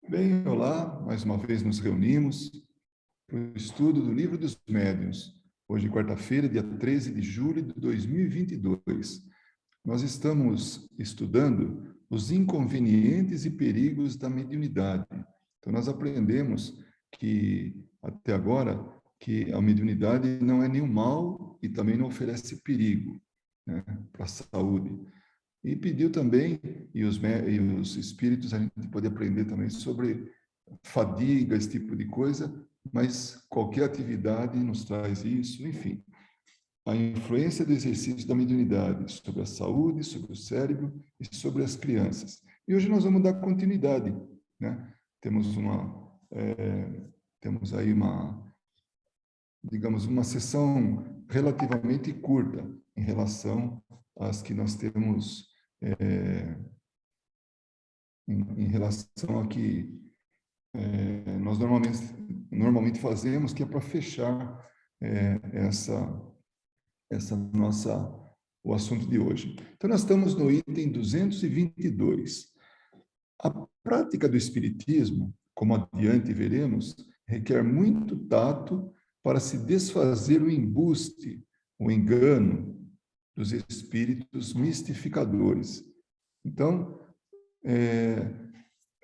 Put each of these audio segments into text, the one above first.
Bem, olá, mais uma vez nos reunimos para o estudo do Livro dos Médiuns. Hoje, quarta-feira, dia 13 de julho de 2022. Nós estamos estudando os inconvenientes e perigos da mediunidade. Então, nós aprendemos que, até agora, que a mediunidade não é nenhum mal e também não oferece perigo, né, para a saúde. E pediu também, e os espíritos, a gente pode aprender também sobre fadiga, esse tipo de coisa, mas qualquer atividade nos traz isso, enfim. A influência do exercício da mediunidade sobre a saúde, sobre o cérebro e sobre as crianças. E hoje nós vamos dar continuidade, né? Temos aí digamos, uma sessão relativamente curta em relação às que nós temos em relação a que nós normalmente fazemos, que é para fechar o assunto de hoje. Então, nós estamos no item 222. A prática do espiritismo, como adiante veremos, requer muito tato para se desfazer o embuste, o engano dos espíritos mistificadores. Então, é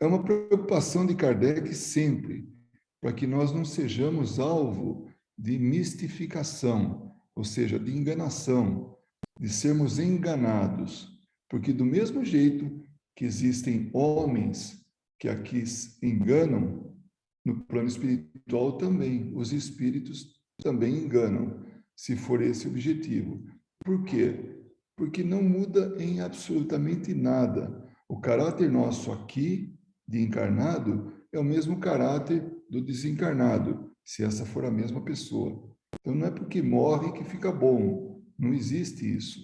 uma preocupação de Kardec sempre, para que nós não sejamos alvo de mistificação, ou seja, de enganação, de sermos enganados. Porque do mesmo jeito que existem homens que aqui enganam, no plano espiritual também, os espíritos também enganam, se for esse o objetivo. Por quê? Porque não muda em absolutamente nada. O caráter nosso aqui, de encarnado, é o mesmo caráter do desencarnado, se essa for a mesma pessoa. Então, não é porque morre que fica bom. Não existe isso.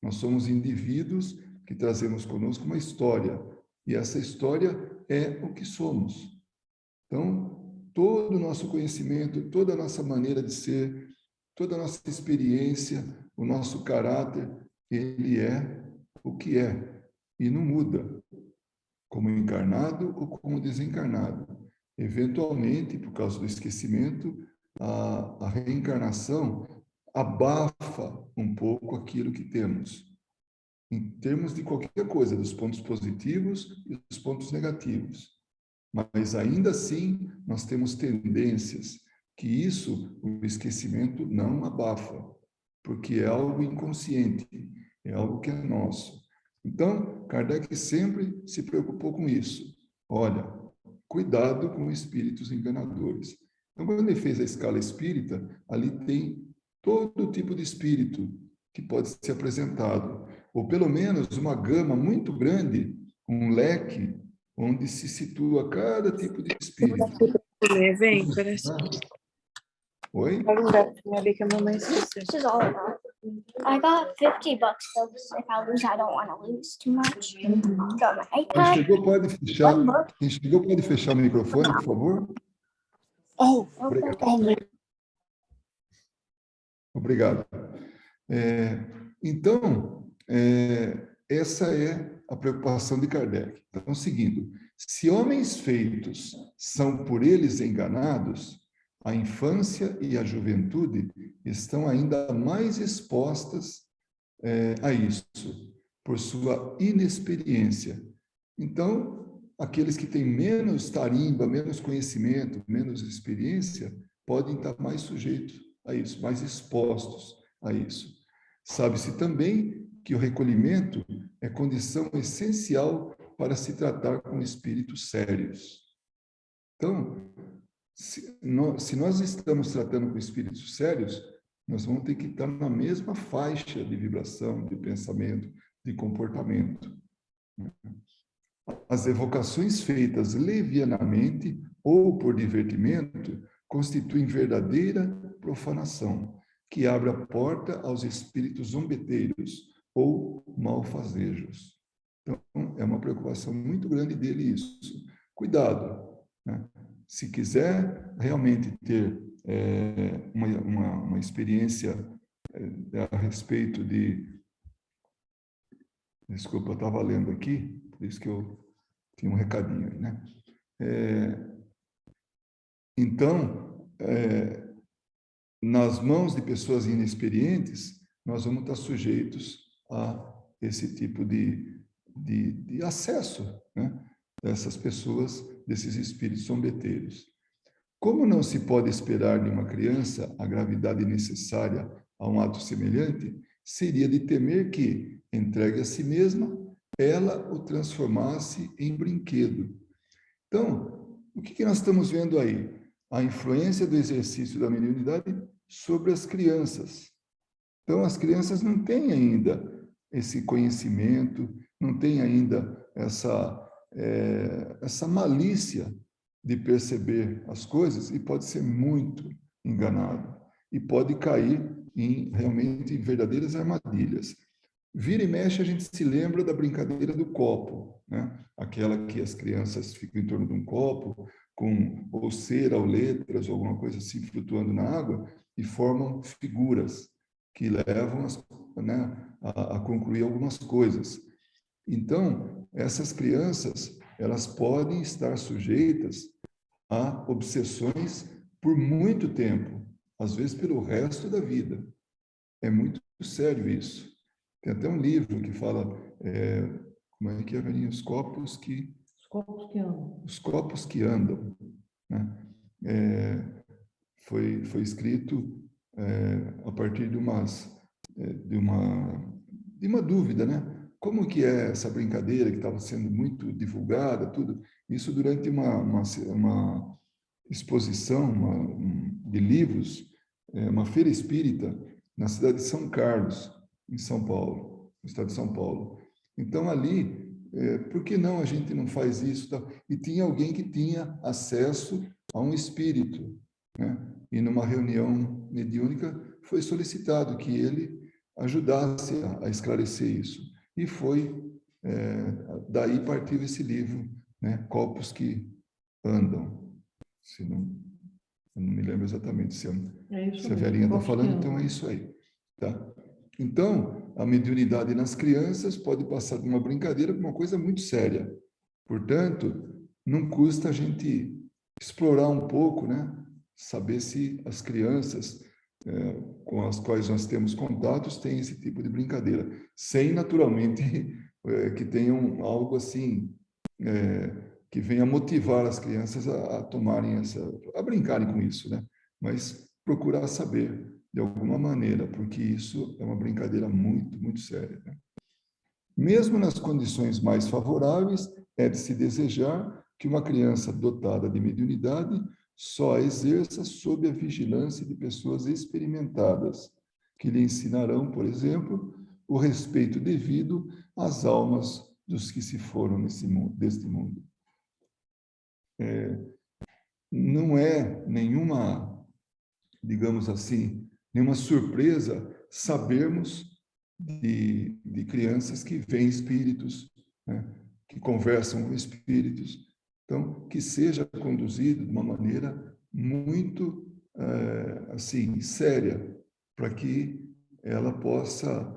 Nós somos indivíduos que trazemos conosco uma história. E essa história é o que somos. Então, todo o nosso conhecimento, toda a nossa maneira de ser, toda a nossa experiência, o nosso caráter, ele é o que é. E não muda, como encarnado ou como desencarnado. Eventualmente, por causa do esquecimento, a reencarnação abafa um pouco aquilo que temos, em termos de qualquer coisa, dos pontos positivos e dos pontos negativos. Mas ainda assim, nós temos tendências que isso, o esquecimento não abafa, porque é algo inconsciente, é algo que é nosso. Então, Kardec sempre se preocupou com isso. Olha, cuidado com espíritos enganadores. Então, quando ele fez a escala espírita, ali tem todo tipo de espírito que pode ser apresentado, ou pelo menos uma gama muito grande, um leque, onde se situa cada tipo de espírito. Vem, parece. Oi? This is all about. I got $50 though, so if I lose, I don't want to lose too much. Got my iPad. Quem chegou pode fechar o microfone, por favor? Obrigado. Então, essa é a preocupação de Kardec. Então, seguindo, se homens feitos são por eles enganados, a infância e a juventude estão ainda mais expostas a isso, por sua inexperiência. Então, aqueles que têm menos tarimba, menos conhecimento, menos experiência, podem estar mais sujeitos a isso, mais expostos a isso. Sabe-se também que o recolhimento é condição essencial para se tratar com espíritos sérios. Então, se nós estamos tratando com espíritos sérios, nós vamos ter que estar na mesma faixa de vibração, de pensamento, de comportamento. As evocações feitas levianamente ou por divertimento constituem verdadeira profanação, que abre a porta aos espíritos zombeteiros ou malfazejos. Então, é uma preocupação muito grande dele isso. Cuidado, né? Se quiser realmente ter uma experiência a respeito de... Desculpa, eu estava lendo aqui, por isso que eu tinha um recadinho aí, né? Então, nas mãos de pessoas inexperientes, nós vamos estar sujeitos a esse tipo de acesso, né, dessas pessoas, desses espíritos zombeteiros. Como não se pode esperar de uma criança a gravidade necessária a um ato semelhante, seria de temer que, entregue a si mesma, ela o transformasse em brinquedo. Então, o que nós estamos vendo aí? A influência do exercício da mediunidade sobre as crianças. Então, as crianças não têm ainda esse conhecimento, não têm ainda essa malícia de perceber as coisas e pode ser muito enganado e pode cair realmente em verdadeiras armadilhas. Vira e mexe, a gente se lembra da brincadeira do copo, né? Aquela que as crianças ficam em torno de um copo, com ou cera, ou letras, ou alguma coisa assim, flutuando na água, e formam figuras que levam a concluir algumas coisas. Então, essas crianças, elas podem estar sujeitas a obsessões por muito tempo, às vezes pelo resto da vida. É muito sério isso. Tem até um livro que fala, como é que é, Varinha? Os copos que andam. Os copos que andam, né? Foi escrito a partir de uma dúvida, né? Como que é essa brincadeira que estava sendo muito divulgada, tudo? Isso durante uma exposição de livros, uma feira espírita na cidade de São Carlos, em São Paulo, no estado de São Paulo. Então, ali, por que não a gente não faz isso? Tá? E tinha alguém que tinha acesso a um espírito, né? E numa reunião mediúnica foi solicitado que ele ajudasse a esclarecer isso. E daí partiu esse livro, né? Copos que Andam. Eu não me lembro exatamente se a Verinha está falando, então é isso aí. Tá? Então, a mediunidade nas crianças pode passar de uma brincadeira para uma coisa muito séria. Portanto, não custa a gente explorar um pouco, né? Saber se as crianças com as quais nós temos contatos têm esse tipo de brincadeira, sem naturalmente que tenham algo assim que venha motivar as crianças a tomarem a brincarem com isso, né? Mas procurar saber de alguma maneira, porque isso é uma brincadeira muito, muito séria, né? Mesmo nas condições mais favoráveis, é de se desejar que uma criança dotada de mediunidade só a exerça sob a vigilância de pessoas experimentadas, que lhe ensinarão, por exemplo, o respeito devido às almas dos que se foram deste mundo. Não é nenhuma, digamos assim, nenhuma surpresa sabermos de crianças que veem espíritos, né? Que conversam com espíritos. Então, que seja conduzido de uma maneira muito, assim, séria, para que ela possa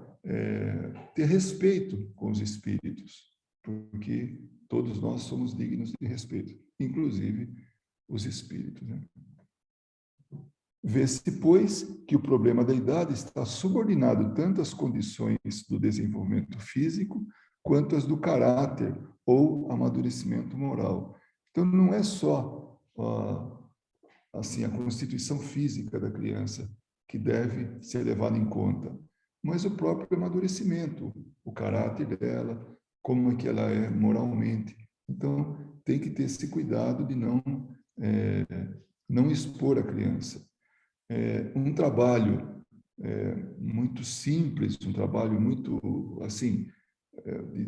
ter respeito com os espíritos, porque todos nós somos dignos de respeito, inclusive os espíritos, né? Vê-se, pois, que o problema da idade está subordinado tanto às condições do desenvolvimento físico quanto às do caráter ou amadurecimento moral. Então, não é só assim, a constituição física da criança que deve ser levada em conta, mas o próprio amadurecimento, o caráter dela, como é que ela é moralmente. Então, tem que ter esse cuidado de não expor a criança. Um trabalho muito simples, um trabalho muito, assim,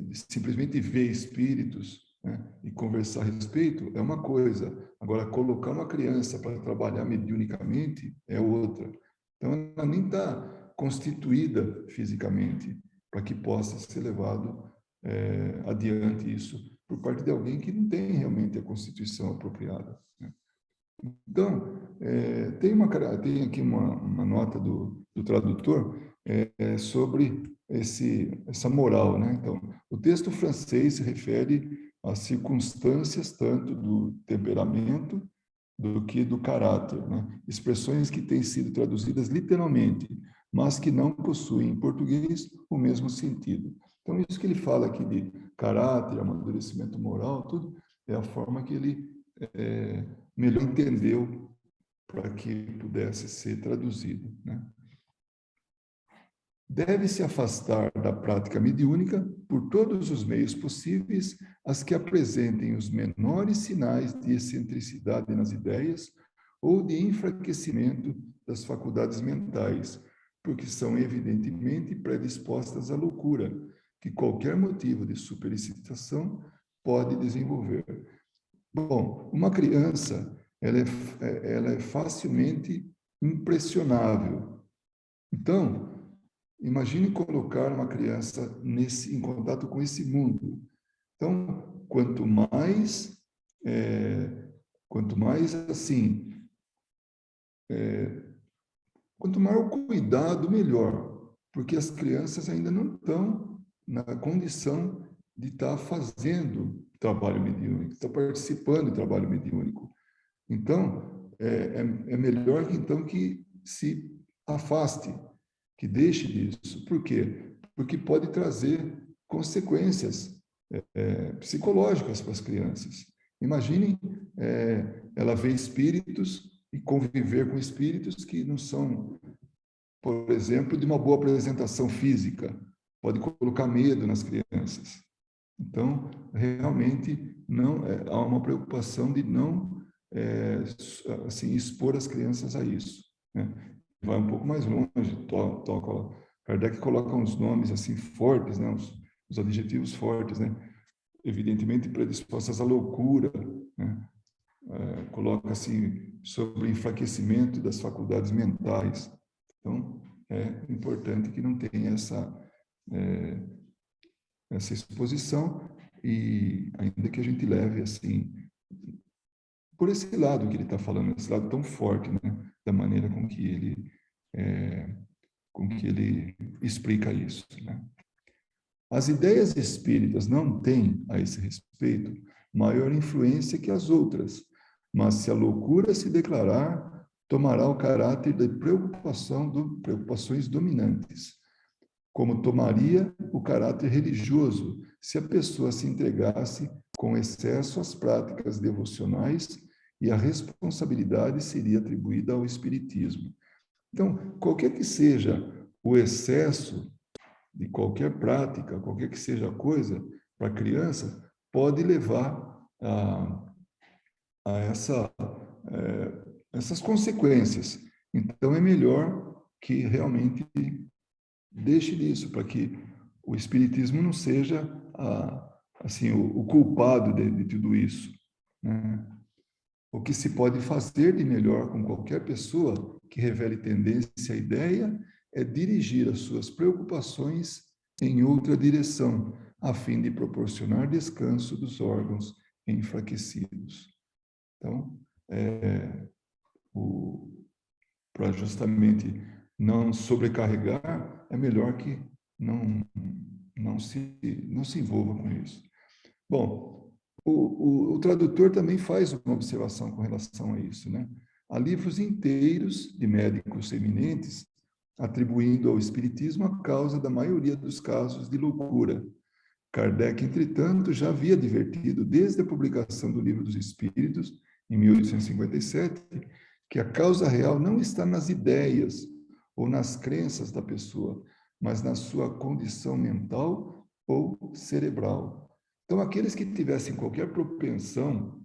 de simplesmente ver espíritos, né, e conversar a respeito é uma coisa. Agora, colocar uma criança para trabalhar mediunicamente é outra. Então, ela nem está constituída fisicamente para que possa ser levado adiante isso por parte de alguém que não tem realmente a constituição apropriada, né? Então, tem aqui uma nota do tradutor sobre essa moral, né? Então, o texto francês se refere as circunstâncias tanto do temperamento do que do caráter, né? Expressões que têm sido traduzidas literalmente, mas que não possuem em português o mesmo sentido. Então, isso que ele fala aqui de caráter, amadurecimento moral, tudo, é a forma que ele melhor entendeu para que pudesse ser traduzido, né? Deve-se afastar da prática mediúnica por todos os meios possíveis as que apresentem os menores sinais de excentricidade nas ideias ou de enfraquecimento das faculdades mentais, porque são evidentemente predispostas à loucura, que qualquer motivo de superexcitação pode desenvolver. Bom, uma criança, ela é facilmente impressionável. Então, imagine colocar uma criança em contato com esse mundo. Então, quanto mais assim, quanto maior o cuidado, melhor, porque as crianças ainda não estão na condição de estar fazendo trabalho mediúnico, estar participando do trabalho mediúnico. Então, é melhor então que se afaste, que deixe disso. Por quê? Porque pode trazer consequências psicológicas para as crianças. Imaginem ela ver espíritos e conviver com espíritos que não são, por exemplo, de uma boa apresentação física. Pode colocar medo nas crianças. Então, realmente, não há uma preocupação de não assim, expor as crianças a isso, né? Vai um pouco mais longe, Kardec coloca uns nomes assim fortes, né? Os adjetivos fortes, né? Evidentemente predispostas à loucura, né? Coloca assim sobre o enfraquecimento das faculdades mentais. Então, é importante que não tenha essa exposição, e ainda que a gente leve assim por esse lado que ele está falando, esse lado tão forte, né, da maneira com que ele explica isso, né? As ideias espíritas não têm, a esse respeito, maior influência que as outras, mas se a loucura se declarar, tomará o caráter de preocupações dominantes, como tomaria o caráter religioso se a pessoa se entregasse com excesso às práticas devocionais, e a responsabilidade seria atribuída ao espiritismo. Então, qualquer que seja o excesso de qualquer prática, qualquer que seja a coisa, para a criança, pode levar a essas consequências. Então, é melhor que realmente deixe disso, para que o espiritismo não seja assim, o culpado de tudo isso, né? O que se pode fazer de melhor com qualquer pessoa que revele tendência à ideia é dirigir as suas preocupações em outra direção, a fim de proporcionar descanso dos órgãos enfraquecidos. Então, para justamente não sobrecarregar, é melhor que não se envolva com isso. Bom, o tradutor também faz uma observação com relação a isso, né? Há livros inteiros de médicos eminentes atribuindo ao espiritismo a causa da maioria dos casos de loucura. Kardec, entretanto, já havia advertido desde a publicação do Livro dos Espíritos, em 1857, que a causa real não está nas ideias ou nas crenças da pessoa, mas na sua condição mental ou cerebral. Então, aqueles que tivessem qualquer propensão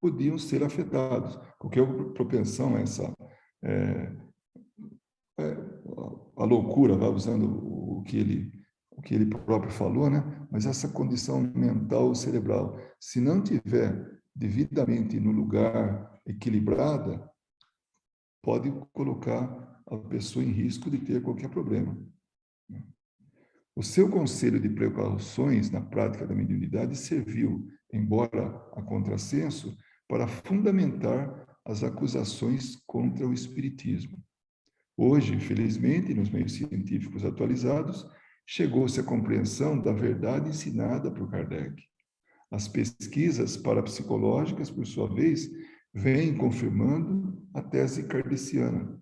podiam ser afetados. Qualquer propensão a a loucura, vai usando o que ele próprio falou, né? Mas essa condição mental ou cerebral, se não tiver devidamente no lugar equilibrada, pode colocar a pessoa em risco de ter qualquer problema. O seu conselho de precauções na prática da mediunidade serviu, embora a contrassenso, para fundamentar as acusações contra o espiritismo. Hoje, infelizmente, nos meios científicos atualizados, chegou-se à compreensão da verdade ensinada por Kardec. As pesquisas parapsicológicas, por sua vez, vêm confirmando a tese kardeciana.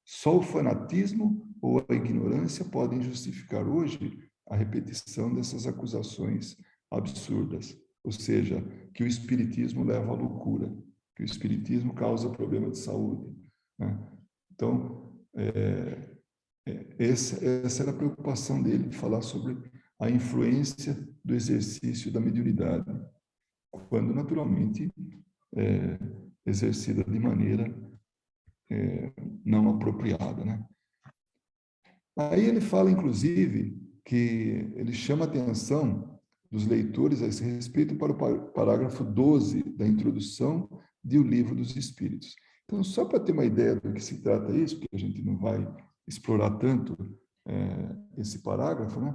Só o fanatismo ou a ignorância podem justificar hoje a repetição dessas acusações absurdas, ou seja, que o espiritismo leva à loucura, que o espiritismo causa problema de saúde, né? Então, essa era a preocupação dele, falar sobre a influência do exercício da mediunidade, quando naturalmente exercida de maneira não apropriada, né? Aí ele fala, inclusive, que ele chama a atenção dos leitores a esse respeito para o parágrafo 12 da introdução de O Livro dos Espíritos. Então, só para ter uma ideia do que se trata isso, porque a gente não vai explorar tanto esse parágrafo, né?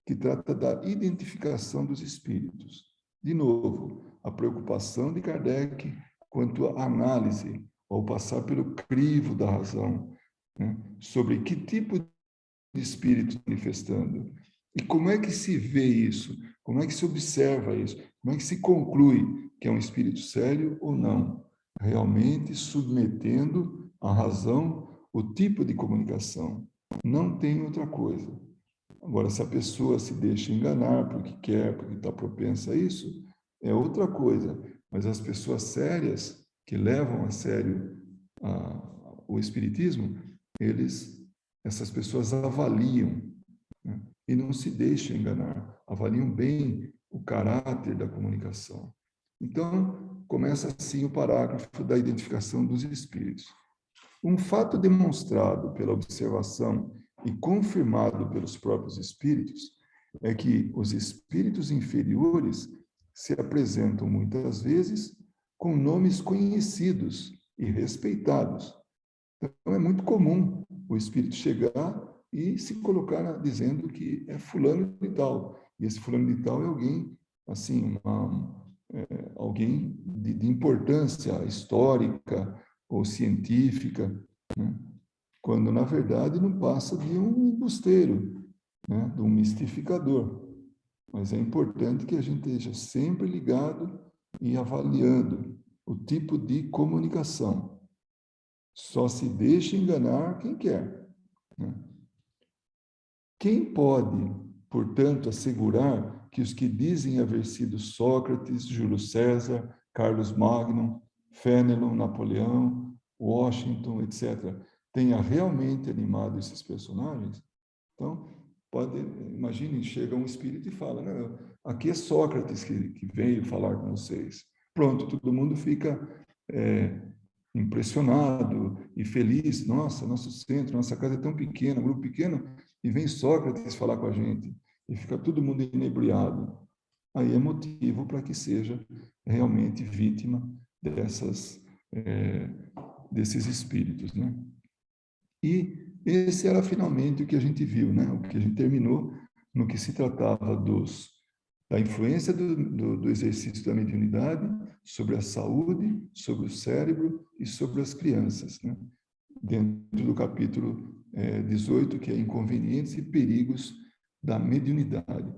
Que trata da identificação dos espíritos. De novo, a preocupação de Kardec quanto à análise, ao passar pelo crivo da razão, né? Sobre que tipo de espírito manifestando. E como é que se vê isso? Como é que se observa isso? Como é que se conclui que é um espírito sério ou não? Realmente submetendo à razão o tipo de comunicação. Não tem outra coisa. Agora, se a pessoa se deixa enganar porque quer, porque está propensa a isso, é outra coisa. Mas as pessoas sérias, que levam a sério o espiritismo, essas pessoas avaliam, né? E não se deixam enganar, avaliam bem o caráter da comunicação. Então, começa assim o parágrafo da identificação dos espíritos. Um fato demonstrado pela observação e confirmado pelos próprios espíritos é que os espíritos inferiores se apresentam muitas vezes com nomes conhecidos e respeitados. Então, é muito comum o espírito chegar e se colocar dizendo que é fulano de tal. E esse fulano de tal é alguém, assim, alguém de importância histórica ou científica, né? Quando, na verdade, não passa de um embusteiro, né? De um mistificador. Mas é importante que a gente esteja sempre ligado e avaliando o tipo de comunicação. Só se deixa enganar quem quer, né? Quem pode, portanto, assegurar que os que dizem haver sido Sócrates, Júlio César, Carlos Magno, Fénelon, Napoleão, Washington, etc., tenha realmente animado esses personagens? Então, imagine, chega um espírito e fala, não, aqui é Sócrates que veio falar com vocês. Pronto, todo mundo fica impressionado e feliz. Nossa, nosso centro, nossa casa é tão pequena, um grupo pequeno, e vem Sócrates falar com a gente, e fica todo mundo inebriado. Aí é motivo para que seja realmente vítima desses espíritos, né? E esse era finalmente o que a gente viu, né? O que a gente terminou no que se tratava da influência do exercício da mediunidade sobre a saúde, sobre o cérebro e sobre as crianças, né? Dentro do capítulo 18, que é Inconvenientes e Perigos da Mediunidade.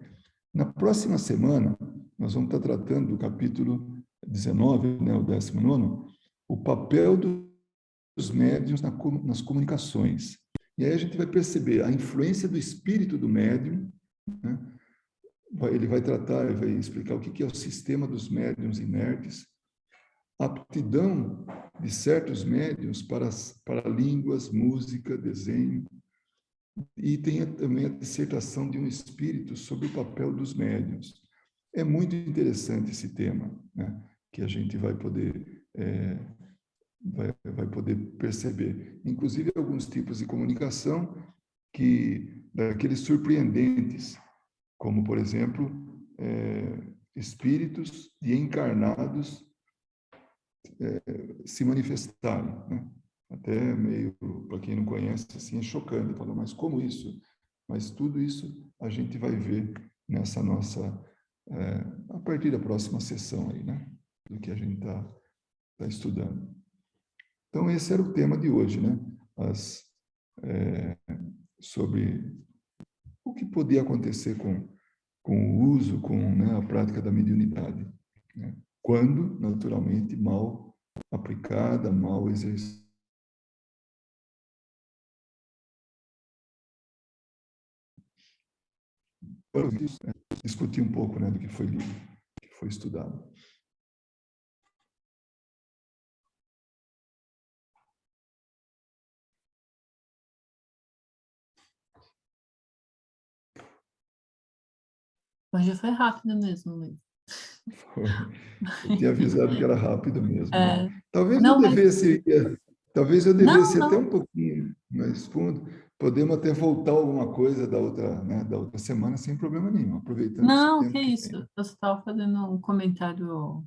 Na próxima semana, nós vamos estar tratando do capítulo 19, né, o 19º, o papel dos médiuns nas comunicações. E aí a gente vai perceber a influência do espírito do médium, né? Ele vai explicar o que é o sistema dos médiuns inertes, a aptidão de certos médiuns para línguas, música, desenho, e tem também a dissertação de um espírito sobre o papel dos médiuns. É muito interessante esse tema, né? Que a gente vai poder perceber. Inclusive, alguns tipos de comunicação daqueles surpreendentes, como, por exemplo, espíritos de encarnados se manifestarem, né? Até meio, para quem não conhece, assim, é chocante. Fala, mas como isso? Mas tudo isso a gente vai ver nessa nossa, a partir da próxima sessão aí, né? Do que a gente tá estudando. Então, esse era o tema de hoje, né? Sobre o que podia acontecer o uso, com, né, a prática da mediunidade, né? Quando, naturalmente, mal aplicada, mal exercida. Discutir um pouco, né, do que foi lido, que foi estudado. Hoje foi rápido mesmo, Luiz. Eu tinha avisado que era rápido mesmo, né? É, Talvez eu não, mas devesse, não, até não. um pouquinho mais fundo. Podemos até voltar alguma coisa da outra, né, da outra semana sem problema nenhum, aproveitando esse Não, que tempo que isso. tem. Eu só estava fazendo um comentário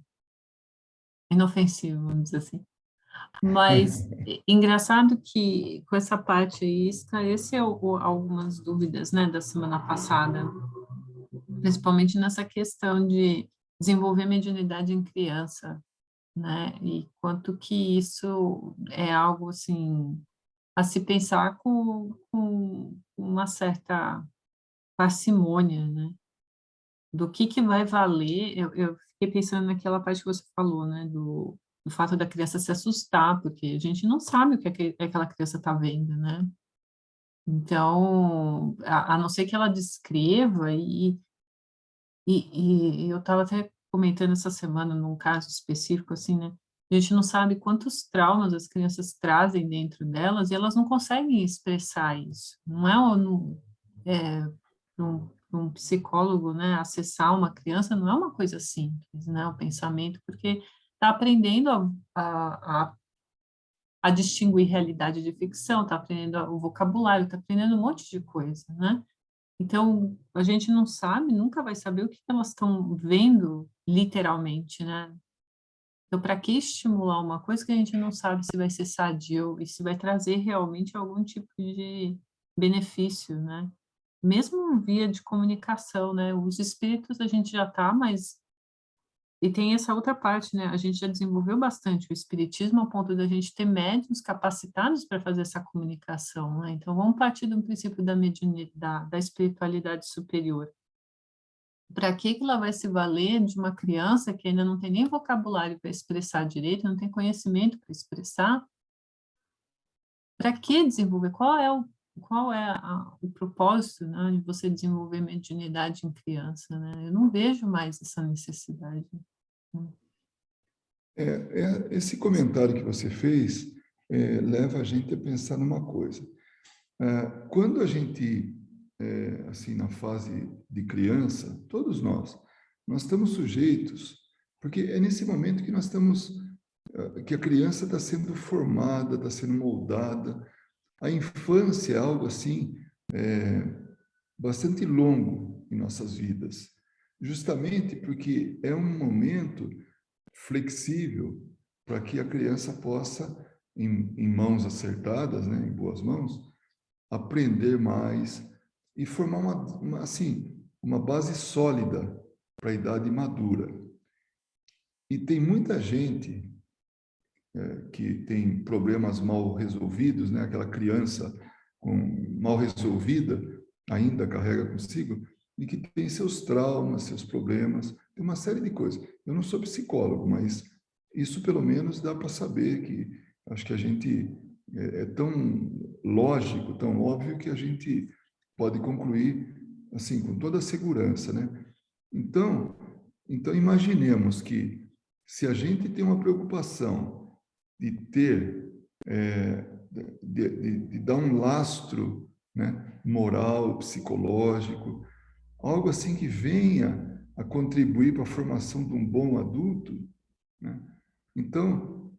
inofensivo, vamos dizer assim. Mas engraçado que com essa parte aí esclareceu algumas dúvidas, né, da semana passada, principalmente nessa questão de desenvolver mediunidade em criança, né, e quanto que isso é algo, assim, a se pensar com uma certa parcimônia, né, do que vai valer, eu fiquei pensando naquela parte que você falou, né, do fato da criança se assustar, porque a gente não sabe o que aquela criança está vendo, né? Então, a não ser que ela descreva, e eu estava até comentando essa semana num caso específico, assim, né? A gente não sabe quantos traumas as crianças trazem dentro delas e elas não conseguem expressar isso. Não é, um psicólogo, né, acessar uma criança não é uma coisa simples, né, o pensamento, porque está aprendendo a distinguir realidade de ficção, está aprendendo o vocabulário, está aprendendo um monte de coisa, né? Então, a gente não sabe, nunca vai saber o que elas estão vendo literalmente, né? Então, para que estimular uma coisa que a gente não sabe se vai ser sadio e se vai trazer realmente algum tipo de benefício, né? Mesmo via de comunicação, né? Os espíritos a gente já está, mas... E tem essa outra parte, né? A gente já desenvolveu bastante o espiritismo ao ponto da gente ter médiuns capacitados para fazer essa comunicação, né? Então, vamos partir do princípio da espiritualidade superior. Para que ela vai se valer de uma criança que ainda não tem nem vocabulário para expressar direito, não tem conhecimento para expressar? Para que desenvolver? Qual é o propósito, né, de você desenvolver mediunidade em criança, né? Eu não vejo mais essa necessidade. Esse comentário que você fez leva a gente a pensar numa coisa. Quando a gente, assim, na fase de criança, todos nós estamos sujeitos, porque é nesse momento que nós estamos, que a criança está sendo formada, está sendo moldada. A infância é algo assim, bastante longo em nossas vidas, justamente porque é um momento flexível para que a criança possa, em mãos acertadas, né, em boas mãos, aprender mais e formar uma base sólida para a idade madura. E tem muita gente que tem problemas mal resolvidos, né? Aquela criança mal resolvida ainda carrega consigo e que tem seus traumas, seus problemas, tem uma série de coisas. Eu não sou psicólogo, mas isso pelo menos dá para saber que acho que a gente é tão lógico, tão óbvio que a gente pode concluir assim com toda a segurança, né? Então imaginemos que se a gente tem uma preocupação de ter, de dar um lastro, né, moral, psicológico, algo assim que venha a contribuir para a formação de um bom adulto, né? Então,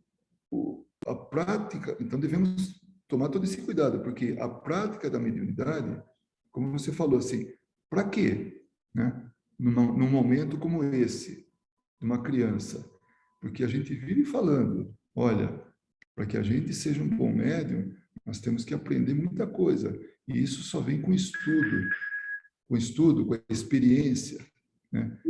a prática, então devemos tomar todo esse cuidado, porque a prática da mediunidade, como você falou assim, para quê, né? Num momento como esse, de uma criança, porque a gente vive falando, olha, para que a gente seja um bom médium, nós temos que aprender muita coisa. E isso só vem com estudo, com a experiência, né?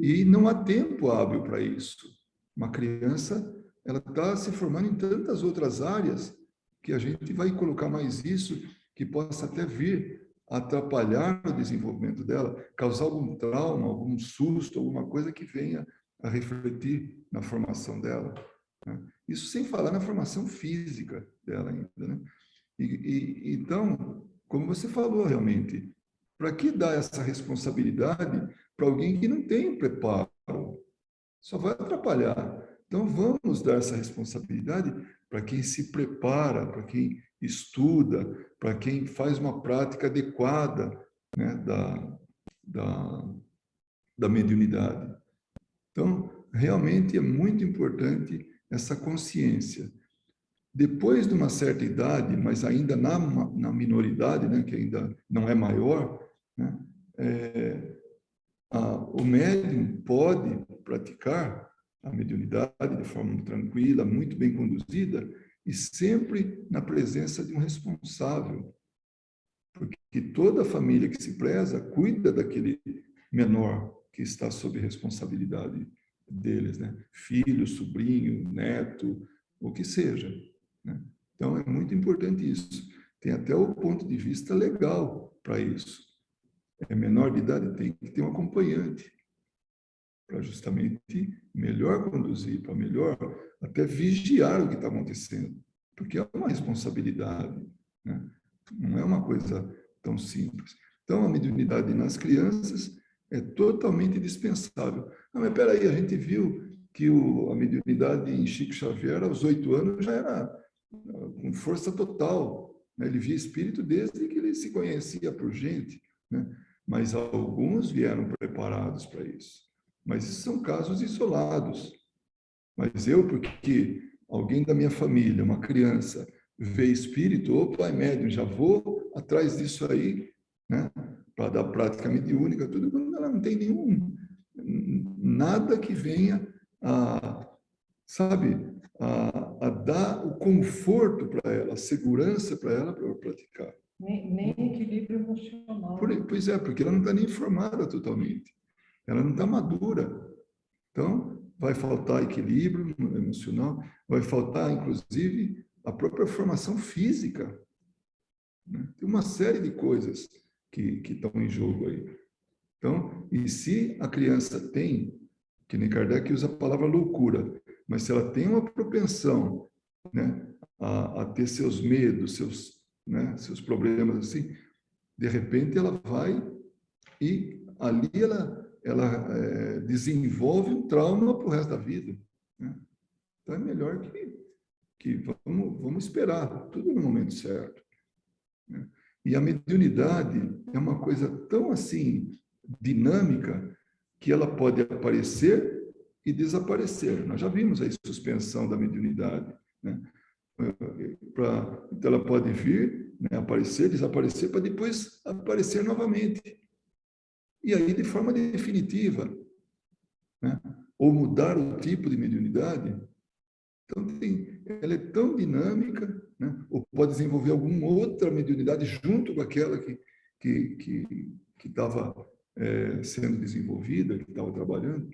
E não há tempo hábil para isso. Uma criança, ela está se formando em tantas outras áreas que a gente vai colocar mais isso, que possa até vir atrapalhar o desenvolvimento dela, causar algum trauma, algum susto, alguma coisa que venha a refletir na formação dela, né? Isso sem falar na formação física dela ainda, né? Então, como você falou realmente, para que dar essa responsabilidade para alguém que não tem preparo? Só vai atrapalhar. Então, vamos dar essa responsabilidade para quem se prepara, para quem estuda, para quem faz uma prática adequada, né, da mediunidade. Então, realmente é muito importante essa consciência. Depois de uma certa idade, mas ainda na minoridade, né, que ainda não é maior, né, o médium pode praticar a mediunidade de forma tranquila, muito bem conduzida, e sempre na presença de um responsável. Porque toda a família que se preza cuida daquele menor que está sob responsabilidade deles, né? Filho, sobrinho, neto, o que seja, né? Então, é muito importante isso. Tem até o ponto de vista legal para isso. É menor de idade, tem que ter um acompanhante para justamente melhor conduzir, para melhor até vigiar o que está acontecendo, porque é uma responsabilidade, né? Não é uma coisa tão simples. Então, a mediunidade nas crianças é totalmente dispensável. Não, mas espera aí, a gente viu que a mediunidade em Chico Xavier, aos 8 anos, já era com força total, né? Ele via espírito desde que ele se conhecia por gente, né? Mas alguns vieram preparados para isso. Mas isso são casos isolados. Mas eu, porque alguém da minha família, uma criança, vê espírito, opa, é médium, já vou atrás disso aí, né? Para dar prática mediúnica, tudo, quando ela não tem nada que venha a, sabe, a dar o conforto para ela, a segurança para ela praticar. Nem equilíbrio emocional. Pois é, porque ela não está nem formada totalmente. Ela não está madura. Então, vai faltar equilíbrio emocional, vai faltar, inclusive, a própria formação física, né? Tem uma série de coisas que estão em jogo aí. Então, e se a criança tem, que nem Kardec usa a palavra loucura, mas se ela tem uma propensão, né, a ter seus medos, seus problemas assim, de repente ela vai e ali ela desenvolve um trauma para o resto da vida, né? Então é melhor que vamos esperar tudo no momento certo, né? E a mediunidade é uma coisa tão assim dinâmica que ela pode aparecer e desaparecer. Nós já vimos aí suspensão da mediunidade, né? Então ela pode vir, né, aparecer, desaparecer, para depois aparecer novamente. E aí, de forma definitiva, né? Ou mudar o tipo de mediunidade. Então, ela é tão dinâmica, né? Ou pode desenvolver alguma outra mediunidade junto com aquela que estava sendo desenvolvida, que estava trabalhando.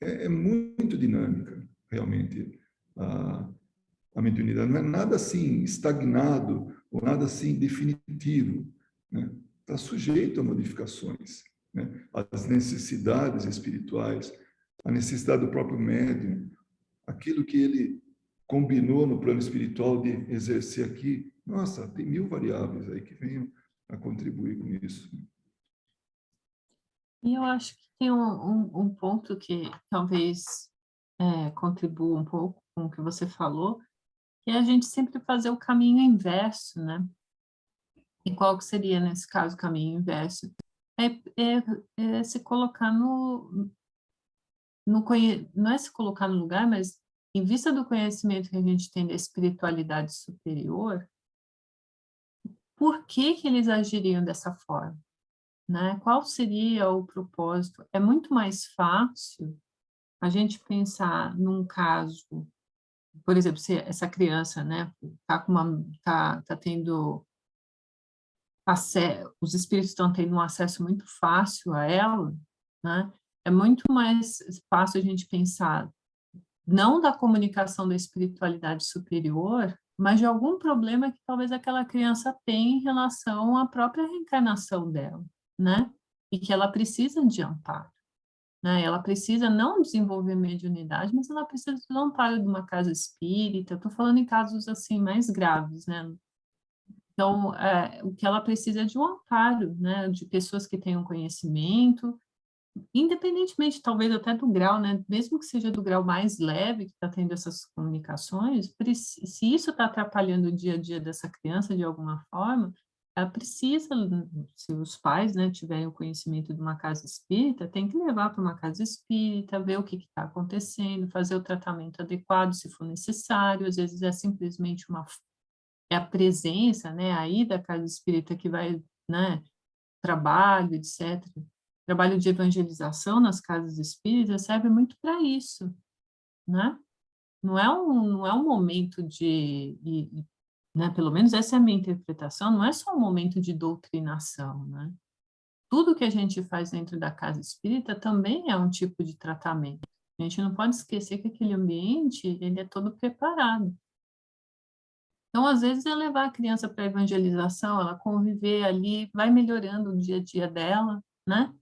É muito dinâmica, realmente, a mediunidade. Não é nada assim estagnado ou nada assim definitivo, né? Está sujeito a modificações, né? As necessidades espirituais, a necessidade do próprio médium, aquilo que ele combinou no plano espiritual de exercer aqui. Nossa, tem 1000 variáveis aí que venham a contribuir com isso. E eu acho que tem um ponto que talvez contribua um pouco com o que você falou, que é a gente sempre fazer o caminho inverso, né? E qual que seria, nesse caso, o caminho inverso? É se colocar não é se colocar no lugar, mas em vista do conhecimento que a gente tem da espiritualidade superior, por que eles agiriam dessa forma, né? Qual seria o propósito? É muito mais fácil a gente pensar num caso, por exemplo, se essa criança, né, tá tendo acesso, os espíritos estão tendo um acesso muito fácil a ela, né? É muito mais fácil a gente pensar não da comunicação da espiritualidade superior, mas de algum problema que talvez aquela criança tenha em relação à própria reencarnação dela, né? E que ela precisa de amparo, né? Ela precisa não desenvolver mediunidade, mas ela precisa do amparo de uma casa espírita. Estou falando em casos assim mais graves, né? Então, o que ela precisa é de um amparo, né? De pessoas que tenham conhecimento, independentemente, talvez até do grau, né? Mesmo que seja do grau mais leve, que está tendo essas comunicações, se isso está atrapalhando o dia a dia dessa criança de alguma forma, ela precisa, se os pais, né, tiverem o conhecimento de uma casa espírita, tem que levar para uma casa espírita, ver o que está acontecendo, fazer o tratamento adequado, se for necessário. Às vezes é simplesmente a presença, né, aí da casa espírita que vai, né, trabalho, etc. Trabalho de evangelização nas casas espíritas serve muito para isso, né? Não é um momento né, pelo menos essa é a minha interpretação, não é só um momento de doutrinação, né? Tudo que a gente faz dentro da casa espírita também é um tipo de tratamento. A gente não pode esquecer que aquele ambiente, ele é todo preparado. Então, às vezes, é levar a criança para a evangelização, ela conviver ali, vai melhorando o dia a dia dela, né?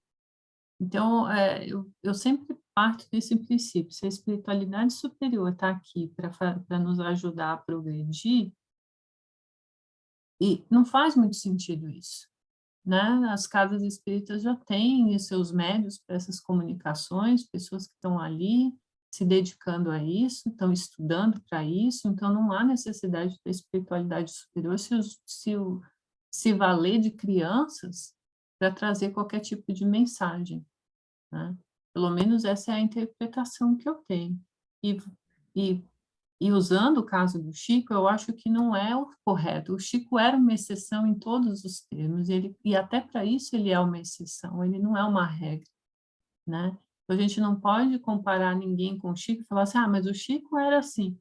Então, eu sempre parto desse princípio, se a espiritualidade superior está aqui para nos ajudar a progredir, e não faz muito sentido isso, né? As casas espíritas já têm os seus médios para essas comunicações, pessoas que estão ali se dedicando a isso, estão estudando para isso, então não há necessidade da espiritualidade superior se valer de crianças para trazer qualquer tipo de mensagem, né? Pelo menos essa é a interpretação que eu tenho. E usando o caso do Chico, eu acho que não é o correto. O Chico era uma exceção em todos os termos, e até para isso ele é uma exceção, ele não é uma regra, né? Então, a gente não pode comparar ninguém com o Chico e falar assim, mas o Chico era assim.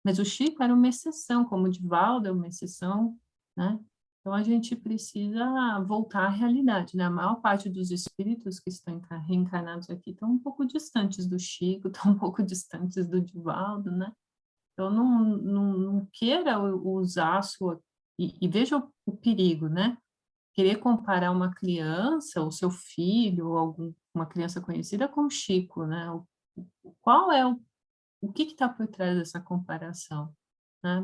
Mas o Chico era uma exceção, como o Divaldo é uma exceção, né? Então, a gente precisa voltar à realidade, né? A maior parte dos espíritos que estão reencarnados aqui estão um pouco distantes do Chico, estão um pouco distantes do Divaldo, né? Então, não queira usar a sua... E veja o perigo, né? Querer comparar uma criança, ou seu filho, ou uma criança conhecida com o Chico, né? Qual é o que está por trás dessa comparação, né?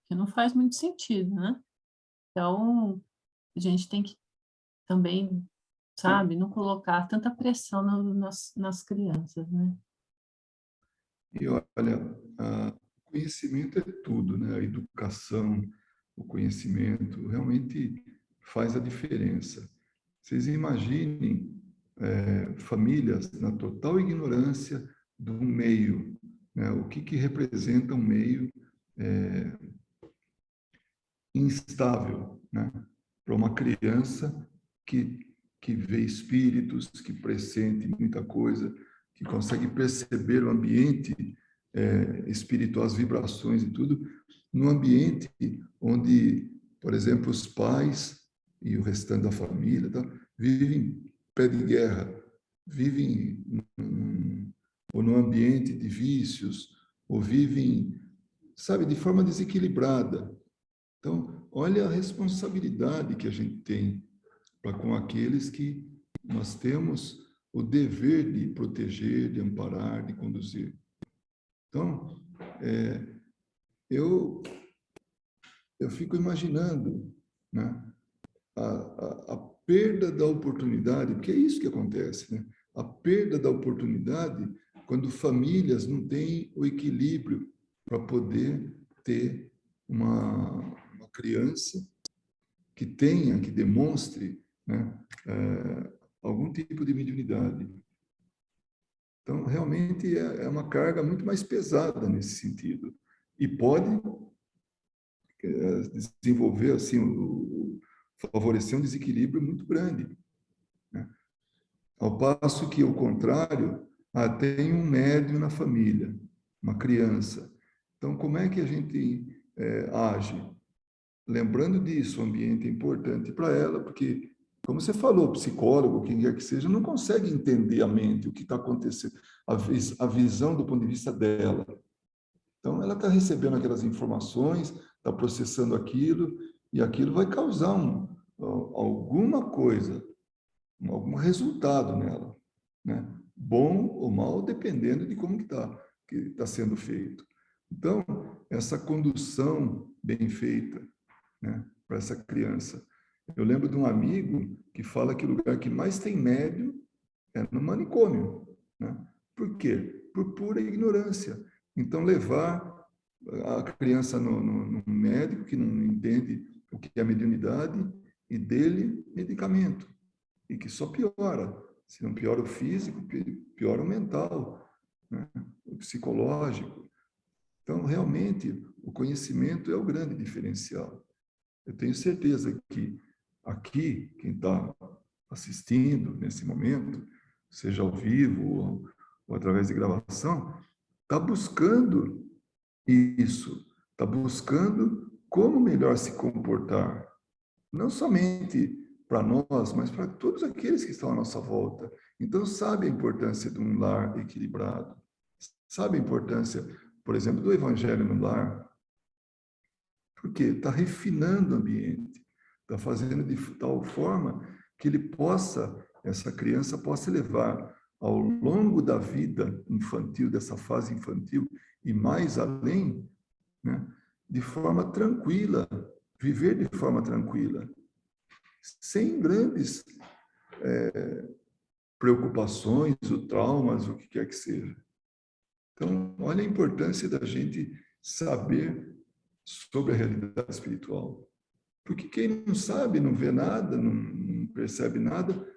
Que não faz muito sentido, né? Então, a gente tem que também, sabe, não colocar tanta pressão nas crianças, né? E olha, o conhecimento é tudo, né? A educação, o conhecimento realmente faz a diferença. Vocês imaginem famílias na total ignorância do meio, né? O que representa um meio instável, né? Para uma criança que vê espíritos, que pressente muita coisa, que consegue perceber o ambiente espiritual, as vibrações e tudo, num ambiente onde, por exemplo, os pais e o restante da família vivem pé de guerra, vivem ou num ambiente de vícios, ou vivem, sabe, de forma desequilibrada. Então, olha a responsabilidade que a gente tem para com aqueles que nós temos o dever de proteger, de amparar, de conduzir. Então, eu fico imaginando, né, a perda da oportunidade, porque é isso que acontece, né? A perda da oportunidade quando famílias não têm o equilíbrio para poder ter uma criança que tenha, que demonstre, né, algum tipo de mediunidade. Então, realmente é uma carga muito mais pesada nesse sentido. E pode desenvolver, assim, favorecer um desequilíbrio muito grande, né? Ao passo que, ao contrário, tem um médium na família, uma criança. Então, como é que a gente age? Lembrando disso, o ambiente é importante para ela, porque, como você falou, o psicólogo, quem quer que seja, não consegue entender a mente, o que está acontecendo, a visão do ponto de vista dela. Então, ela está recebendo aquelas informações, está processando aquilo, e aquilo vai causar alguma coisa, algum resultado nela, né? Bom ou mal, dependendo de como que tá sendo feito. Então, essa condução bem feita, né, para essa criança. Eu lembro de um amigo que fala que o lugar que mais tem médium é no manicômio, né? Por quê? Por pura ignorância. Então, levar a criança no médico que não entende o que é mediunidade e dele medicamento, e que só piora. Se não piora o físico, piora o mental, né? O psicológico. Então, realmente, o conhecimento é o grande diferencial. Eu tenho certeza que aqui, quem está assistindo nesse momento, seja ao vivo ou através de gravação, está buscando isso, está buscando como melhor se comportar, não somente para nós, mas para todos aqueles que estão à nossa volta. Então, sabe a importância de um lar equilibrado, sabe a importância, por exemplo, do evangelho no lar, porque está refinando o ambiente, está fazendo de tal forma que essa criança possa levar ao longo da vida infantil, dessa fase infantil e mais além, né, de forma tranquila, viver de forma tranquila, sem grandes preocupações, ou traumas, o que quer que seja. Então, olha a importância da gente saber sobre a realidade espiritual. Porque quem não sabe, não vê nada, não percebe nada,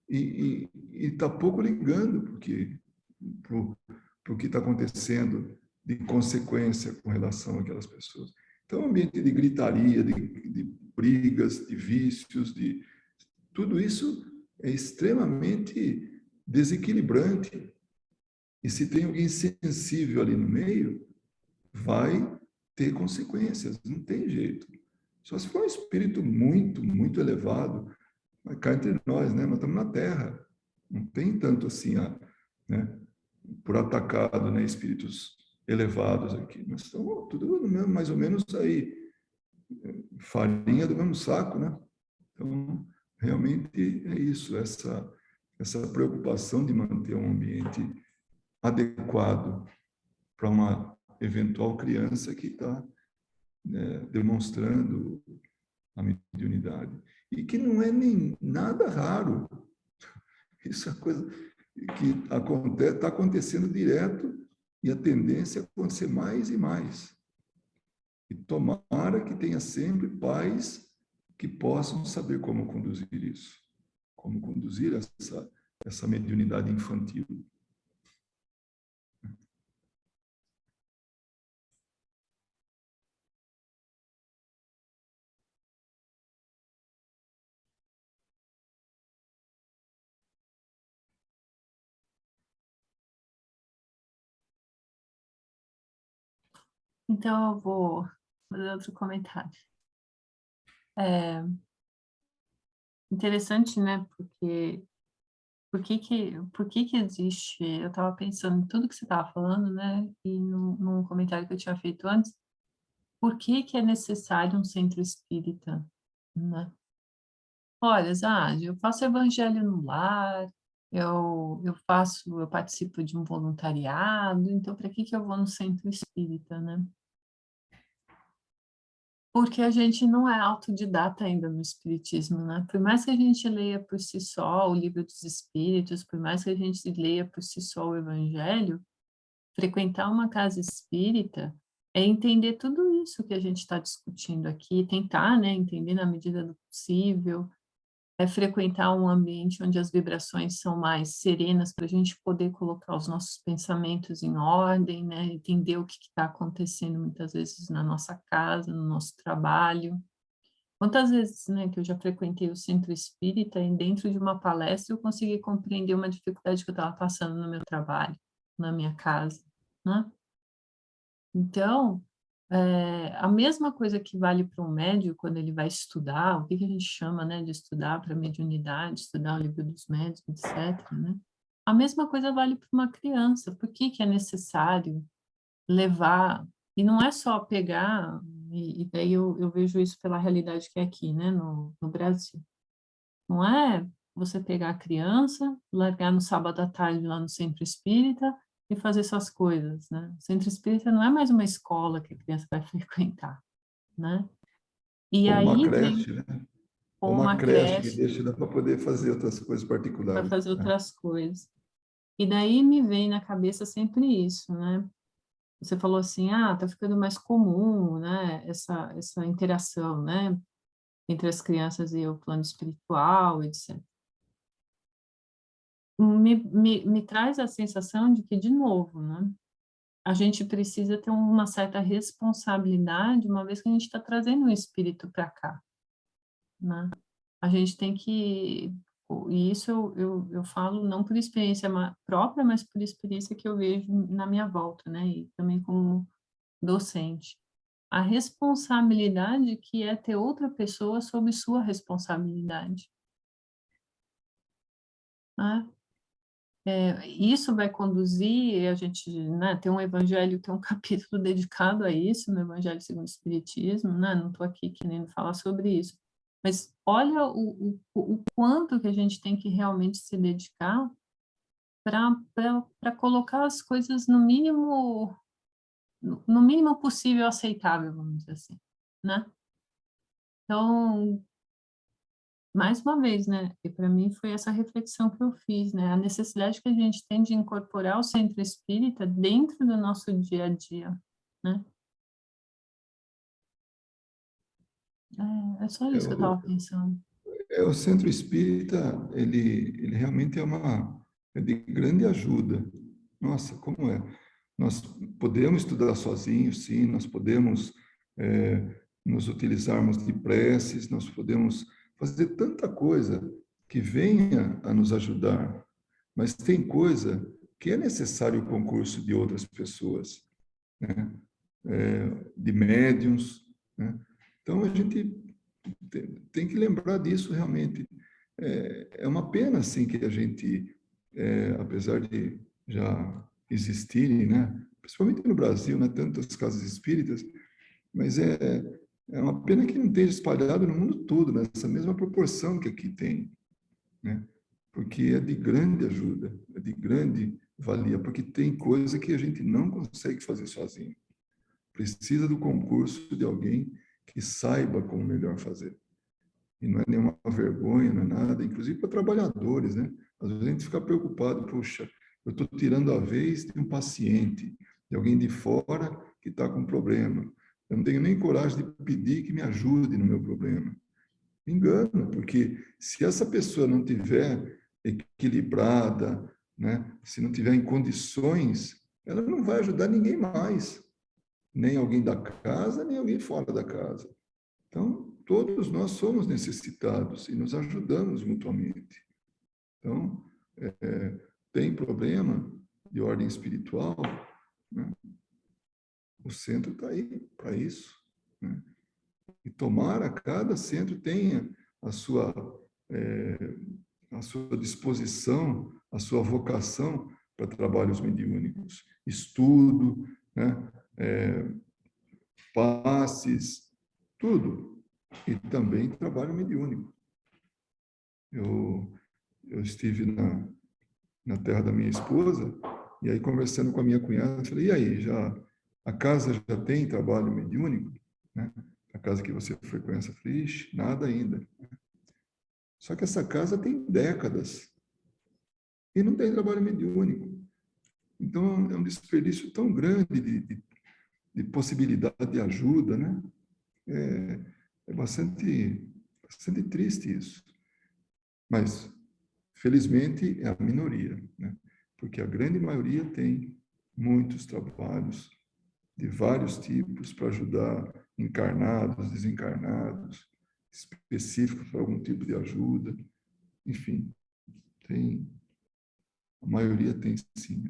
e está pouco ligando para o que está acontecendo de consequência com relação àquelas pessoas. Então, um ambiente de gritaria, de brigas, de vícios, tudo isso é extremamente desequilibrante. E se tem alguém sensível ali no meio, vai ter consequências, não tem jeito. Só se for um espírito muito, muito elevado, mas cá entre nós, né? Nós estamos na Terra. Não tem tanto assim, né? Por atacado, né? Espíritos elevados aqui. Nós estamos tudo no mesmo, mais ou menos aí, farinha do mesmo saco, né? Então, realmente é isso, essa preocupação de manter um ambiente adequado para uma eventual criança que está, né, demonstrando a mediunidade. E que não é nem nada raro. Isso é coisa que está acontecendo direto e a tendência é acontecer mais e mais. E tomara que tenha sempre pais que possam saber como conduzir isso, como conduzir essa mediunidade infantil. Então, eu vou fazer outro comentário. É interessante, né? Porque por que que existe? Eu estava pensando em tudo que você estava falando, né? E num comentário que eu tinha feito antes, por que que é necessário um centro espírita, né? Olha, Zad, eu faço evangelho no lar, eu participo de um voluntariado, então para que que eu vou no centro espírita, né? Porque a gente não é autodidata ainda no espiritismo, né? Por mais que a gente leia por si só o livro dos espíritos, por mais que a gente leia por si só o evangelho, frequentar uma casa espírita é entender tudo isso que a gente está discutindo aqui, tentar, né, entender na medida do possível, é frequentar um ambiente onde as vibrações são mais serenas para a gente poder colocar os nossos pensamentos em ordem, né? Entender o que está acontecendo muitas vezes na nossa casa, no nosso trabalho. Quantas vezes, né, que eu já frequentei o centro espírita e dentro de uma palestra eu consegui compreender uma dificuldade que eu estava passando no meu trabalho, na minha casa, né? Então, a mesma coisa que vale para um médium quando ele vai estudar, o que que a gente chama, né, de estudar para mediunidade, estudar o livro dos médiuns, etc., né? A mesma coisa vale para uma criança. Por que que é necessário levar, e não é só pegar E daí eu vejo isso pela realidade que é aqui, né, no Brasil. Não é você pegar a criança, largar no sábado à tarde lá no centro espírita e fazer essas coisas, né? O centro espírita não é mais uma escola que a criança vai frequentar, né? E Ou uma aí vem creche, né? Ou com uma uma creche que creche deixa dá para poder fazer outras coisas para particulares, fazer né? outras coisas. E daí me vem na cabeça sempre isso, né? Você falou assim, tá ficando mais comum, né? Essa interação, né? Entre as crianças e o plano espiritual, etc. Me traz a sensação de que, de novo, né? A gente precisa ter uma certa responsabilidade, uma vez que a gente está trazendo o espírito para cá, né? A gente tem que, e isso eu falo não por experiência própria, mas por experiência que eu vejo na minha volta, né? E também como docente. A responsabilidade que é ter outra pessoa sob sua responsabilidade, né? Isso vai conduzir, a gente, né, tem um evangelho, tem um capítulo dedicado a isso, no Evangelho segundo o Espiritismo, né, não estou aqui querendo falar sobre isso, mas olha o quanto que a gente tem que realmente se dedicar para colocar as coisas no mínimo possível aceitável, vamos dizer assim, né? Então, mais uma vez, né? E para mim foi essa reflexão que eu fiz, né? A necessidade que a gente tem de incorporar o centro espírita dentro do nosso dia a dia, né? É só É isso que eu o, estava pensando. o centro espírita, ele realmente é de grande ajuda. Nossa, como é? Nós podemos estudar sozinhos, sim, nós podemos nos utilizarmos de preces, nós podemos fazer tanta coisa que venha a nos ajudar, mas tem coisa que é necessário o concurso de outras pessoas, né? De médiums, né? Então a gente tem que lembrar disso realmente. É uma pena assim que a gente, apesar de já existirem, né, principalmente no Brasil, né, tantas casas espíritas, mas é uma pena que não esteja espalhado no mundo todo nessa mesma proporção que aqui tem, né? Porque é de grande ajuda, é de grande valia, porque tem coisa que a gente não consegue fazer sozinho. Precisa do concurso de alguém que saiba como melhor fazer. E não é nenhuma vergonha, não é nada, inclusive para trabalhadores, né? Às vezes a gente fica preocupado, puxa, eu estou tirando a vez de um paciente, de alguém de fora que está com problema. Eu não tenho nem coragem de pedir que me ajude no meu problema. Me engano, porque se essa pessoa não tiver equilibrada, né? Se não tiver em condições, ela não vai ajudar ninguém mais, nem alguém da casa, nem alguém fora da casa. Então, todos nós somos necessitados e nos ajudamos mutuamente. Então, tem problema de ordem espiritual, né? O centro está aí para isso, né? E tomara cada centro tenha a sua, é, a sua disposição, a sua vocação para trabalhos mediúnicos, estudo, né? Passes, tudo. E também trabalho mediúnico. Eu, eu estive na terra da minha esposa, e aí conversando com a minha cunhada, eu falei, e aí, a casa já tem trabalho mediúnico? Né? A casa que você frequenta? Eu falei, ixi, nada ainda. Só que essa casa tem décadas e não tem trabalho mediúnico. Então, é um desperdício tão grande de possibilidade de ajuda, né? É bastante triste isso. Mas, felizmente, é a minoria, né? Porque a grande maioria tem muitos trabalhos de vários tipos para ajudar encarnados, desencarnados, específicos para algum tipo de ajuda. Enfim, tem, a maioria tem sim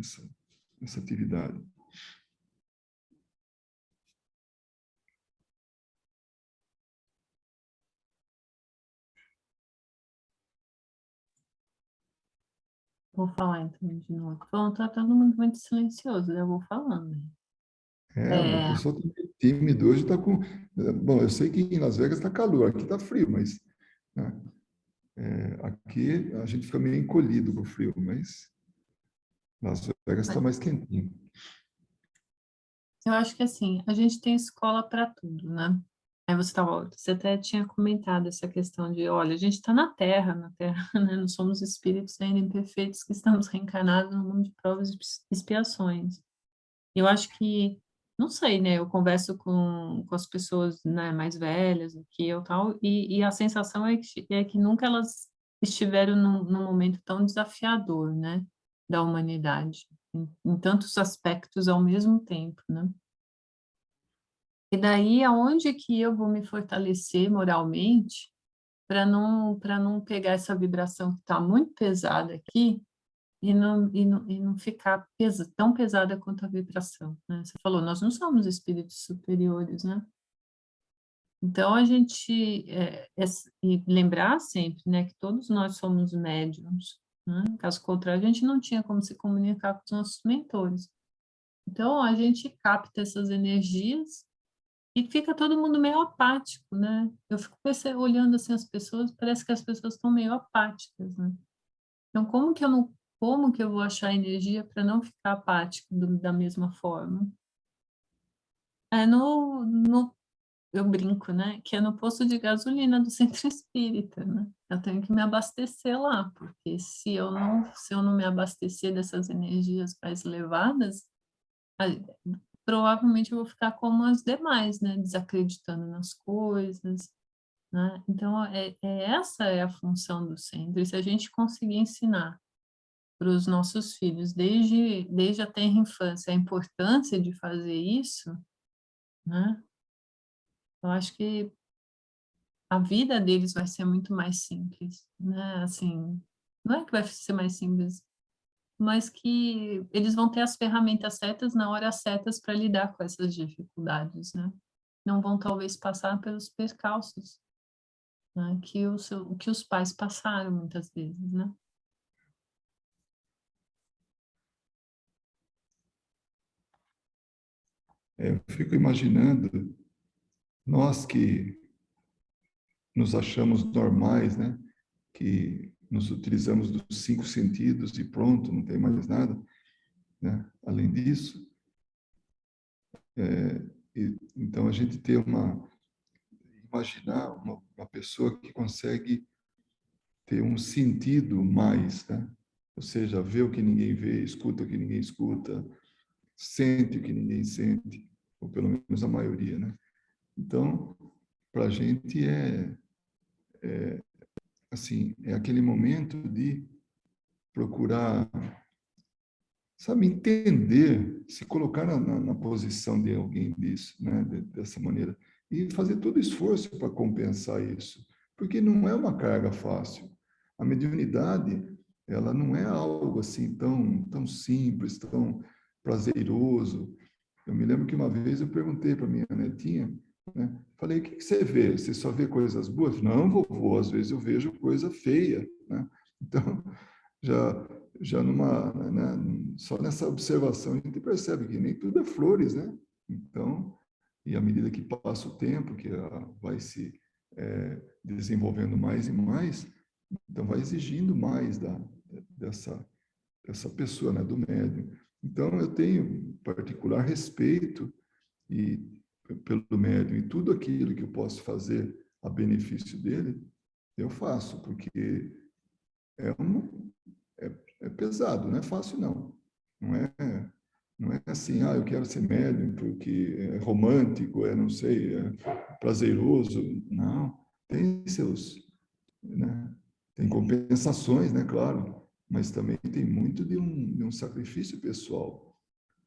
essa atividade. Vou falar então de novo. Então, tá todo mundo muito silencioso, eu vou falando. O pessoal tímido hoje está com... Bom, eu sei que em Las Vegas está calor, aqui está frio, mas... Né, aqui a gente fica meio encolhido com o frio, mas Las Vegas está mais quentinho. Eu acho que assim, a gente tem escola para tudo, né? Aí você até tinha comentado essa questão de, olha, a gente está na Terra, né? Não somos espíritos ainda imperfeitos que estamos reencarnados no mundo de provas e expiações. Eu acho que, não sei, né? Eu converso com as pessoas, né, mais velhas do que eu tal, e a sensação é que nunca elas estiveram num momento tão desafiador, né? Da humanidade, em tantos aspectos ao mesmo tempo, né? E daí, aonde que eu vou me fortalecer moralmente para não pegar essa vibração que está muito pesada aqui e não ficar tão pesada quanto a vibração, né? Você falou, nós não somos espíritos superiores, né? Então, a gente, e lembrar sempre, né, que todos nós somos médiums, né? Caso contrário, a gente não tinha como se comunicar com os nossos mentores. Então, a gente capta essas energias e fica todo mundo meio apático, né? Eu fico olhando assim as pessoas, parece que as pessoas estão meio apáticas, né? Então, como que eu vou achar energia para não ficar apático da mesma forma? É eu brinco, né? Que é no posto de gasolina do centro espírita, né? Eu tenho que me abastecer lá, porque se eu não me abastecer dessas energias mais elevadas, provavelmente eu vou ficar como as demais, né? Desacreditando nas coisas, né? Então, essa é a função do centro. E se a gente conseguir ensinar para os nossos filhos, desde a tenra infância, a importância de fazer isso, né? Eu acho que a vida deles vai ser muito mais simples, né? Assim, não é que vai ser mais simples, mas que eles vão ter as ferramentas certas na hora certas para lidar com essas dificuldades, né? Não vão talvez passar pelos percalços, né? Que os pais passaram muitas vezes, né? Eu fico imaginando, nós que nos achamos normais, né? Que nos utilizamos dos 5 sentidos e pronto, não tem mais nada, né? Além disso, então a gente ter imaginar uma pessoa que consegue ter um sentido mais, né? Ou seja, vê o que ninguém vê, escuta o que ninguém escuta, sente o que ninguém sente, ou pelo menos a maioria, né? Então, para a gente assim, é aquele momento de procurar, sabe, entender, se colocar na posição de alguém disso, né, dessa maneira, e fazer todo esforço para compensar isso, porque não é uma carga fácil. A mediunidade, ela não é algo assim tão simples, tão prazeroso. Eu me lembro que uma vez eu perguntei para minha netinha, né, falei, o que você vê? Você só vê coisas boas? Não, vovô, às vezes eu vejo coisa feia, né? Então, já já só nessa observação a gente percebe que nem tudo é flores, né? Então, e à medida que passa o tempo, que vai se desenvolvendo mais e mais, então vai exigindo mais dessa pessoa, né, do médium. Então, eu tenho particular respeito e pelo médium e tudo aquilo que eu posso fazer a benefício dele, eu faço, porque é um, é pesado, não é fácil não. Não é, não é assim, eu quero ser médium porque é romântico, não sei, é prazeroso. Não, tem seus, né? Tem compensações, né, claro, mas também tem muito de um sacrifício pessoal,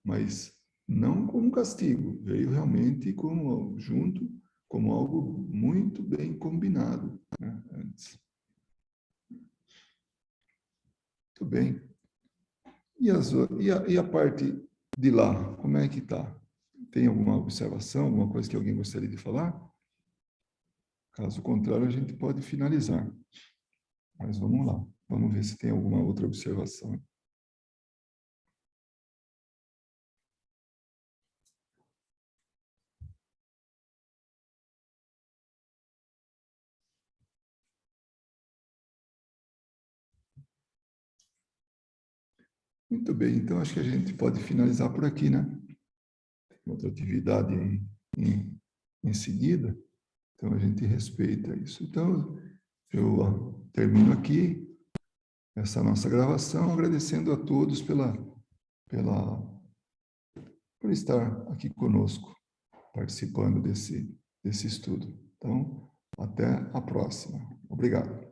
mas não como castigo, veio realmente como junto, como algo muito bem combinado, né, antes. Muito bem. E a parte de lá, como é que está? Tem alguma observação, alguma coisa que alguém gostaria de falar? Caso contrário, a gente pode finalizar. Mas vamos lá, vamos ver se tem alguma outra observação. Muito bem, então acho que a gente pode finalizar por aqui, né? Tem outra atividade em seguida, então a gente respeita isso. Então, eu termino aqui essa nossa gravação, agradecendo a todos por estar aqui conosco, participando desse estudo. Então, até a próxima. Obrigado.